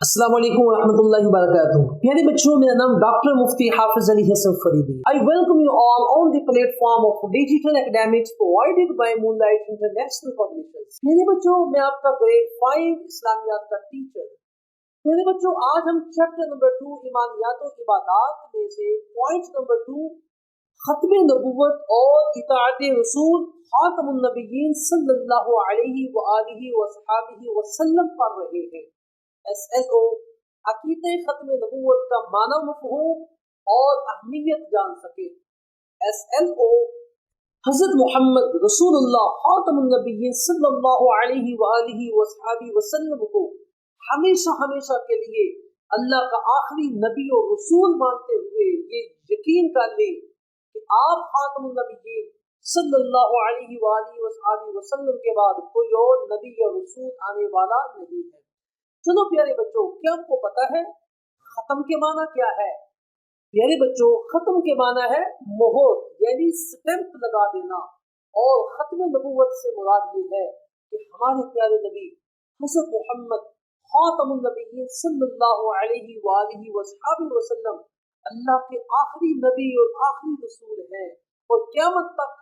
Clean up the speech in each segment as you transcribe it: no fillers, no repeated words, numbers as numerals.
السلام علیکم ورحمۃ اللہ وبرکاتہ. پیارے بچوں، میرا نام ڈاکٹر مفتی حافظ علی حسن Faridi. I welcome you all on the platform of digital academics provided by Moonlight International Publishers. پیارے بچوں، میں آپ کا گریڈ 5 اسلامیات کا ٹیچر. پیارے بچوں، آج ہم چیپٹر نمبر 2 ایمانیات و عبادات میں سے پوائنٹ نمبر 2 ختم نبوت اور اطاعت رسول خاتم النبیین صلی اللہ علیہ وآلہ وصحابہ وسلم پڑھ رہے ہیں. SLO عقیدہ ختم نبوت کا معنی مفہوم اور اہمیت جان سکے. SLO حضرت محمد رسول اللہ خاتم النبیین صلی اللہ علیہ وآلہ وصحابہ وسلم کو ہمیشہ کے لیے اللہ کا آخری نبی و رسول مانتے ہوئے یہ یقین کر لے کہ آپ خاتم النبیین صلی اللہ علیہ وآلہ وصحابہ وسلم کے بعد کوئی اور نبی یا رسول آنے والا نہیں ہے. چلو پیارے بچوں، کیا آپ کو پتا ہے ختم کے معنی کیا ہے؟ پیارے بچوں، ختم کے معنی ہے مہر، یعنی سٹیمپ لگا دینا. اور ختم نبوت سے مراد یہ ہے کہ ہمارے پیارے نبی حضرت محمد خاتم النبیین صلی اللہ علیہ وآلہ وصحابہ وسلم اللہ کے آخری نبی اور آخری رسول ہیں، اور قیامت تک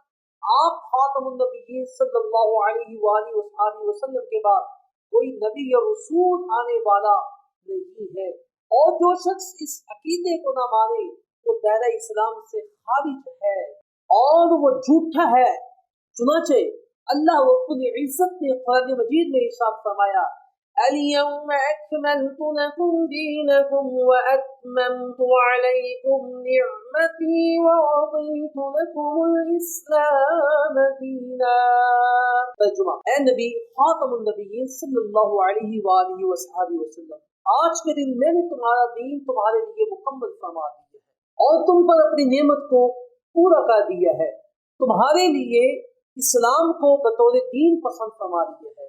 آپ خاتم النبیین صلی اللہ علیہ وآلہ وصحابہ وسلم کے بعد کوئی نبی یا رسول آنے والا نہیں ہے. اور جو شخص اس عقیدے کو نہ مانے وہ دائرہ اسلام سے خارج ہے اور وہ جھوٹا ہے. چنانچہ اللہ رب العزت نے قرآن مجید میں ارشاد فرمایا، اليوم اکملت لکم دینکم واتممت علیکم نعمتی ورضیت لکم الاسلام دینا. ترجمہ: اے نبی خاتم النبیین صلی اللہ علیہ وآلہ وصحابہ وسلم، آج کے دن میں نے تمہارا دین تمہارے لیے مکمل فرما دیا ہے اور تم پر اپنی نعمت کو پورا کر دیا ہے. تمہارے لیے اسلام کو بطور دین پسند فرما دیا ہے.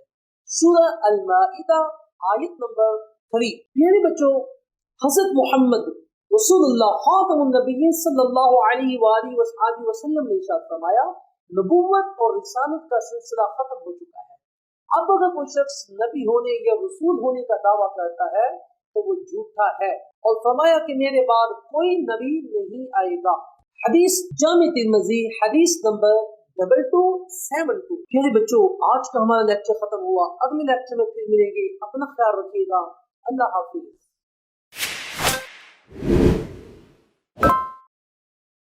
سورہ المائدہ آیت نمبر 3. پیارے بچوں، حضرت محمد رسول اللہ خاتم النبیین صلی اللہ علیہ وآلہ وصحابہ وسلم نے ارشاد فرمایا، نبوت اور رسالت کا سلسلہ ختم ہو چکا ہے. اب اگر کوئی شخص نبی ہونے یا رسول ہونے کا دعویٰ کرتا ہے تو وہ جھوٹا ہے، اور فرمایا کہ میرے بعد کوئی نبی نہیں آئے گا. حدیث جامع ترمذی حدیث نمبر 2272. پیارے بچوں، آج کا ہمارا لیکچر ختم ہوا. اگلے لیکچر میں پھر ملیں گے. اپنا خیال رکھیے گا. اللہ حافظ.